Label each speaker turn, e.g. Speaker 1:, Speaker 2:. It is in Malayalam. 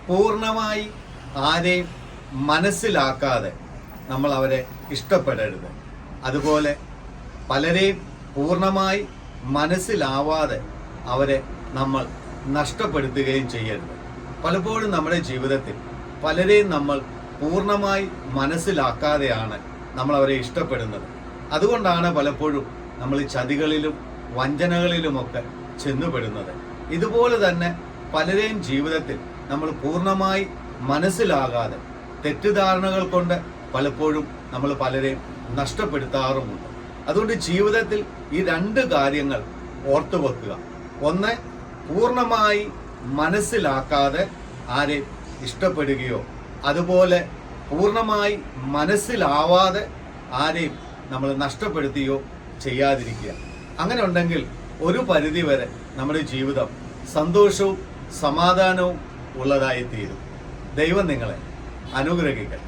Speaker 1: പൂർണ്ണമായി ആരെയും മനസ്സിലാക്കാതെ നമ്മൾ അവരെ ഇഷ്ടപ്പെടരുത്. അതുപോലെ പലരെയും പൂർണ്ണമായി മനസ്സിലാവാതെ അവരെ നമ്മൾ നഷ്ടപ്പെടുത്തുകയും ചെയ്യരുത്. പലപ്പോഴും നമ്മുടെ ജീവിതത്തിൽ പലരെയും നമ്മൾ പൂർണ്ണമായി മനസ്സിലാക്കാതെയാണ് നമ്മൾ അവരെ ഇഷ്ടപ്പെടുന്നത്. അതുകൊണ്ടാണ് പലപ്പോഴും നമ്മൾ ചതികളിലും വഞ്ചനകളിലുമൊക്കെ ചെന്നുപെടുന്നത്. ഇതുപോലെ തന്നെ പലരെയും ജീവിതത്തിൽ നമ്മൾ പൂർണ്ണമായി മനസ്സിലാകാതെ തെറ്റിദ്ധാരണകൾ കൊണ്ട് പലപ്പോഴും നമ്മൾ പലരെയും നഷ്ടപ്പെടുത്താറുമുണ്ട്. അതുകൊണ്ട് ജീവിതത്തിൽ ഈ രണ്ട് കാര്യങ്ങൾ ഓർത്തു വെക്കുക. ഒന്ന്, പൂർണ്ണമായി മനസ്സിലാക്കാതെ ആരെയും ഇഷ്ടപ്പെടുകയോ അതുപോലെ പൂർണ്ണമായി മനസ്സിലാവാതെ ആരെയും നമ്മൾ നഷ്ടപ്പെടുത്തുകയോ ചെയ്യാതിരിക്കുക. അങ്ങനെ ഉണ്ടെങ്കിൽ ഒരു പരിധിവരെ നമ്മുടെ ജീവിതം സന്തോഷവും സമാധാനവും ഉള്ളതായി തീരും. ദൈവം നിങ്ങളെ അനുഗ്രഹിക്കട്ടെ.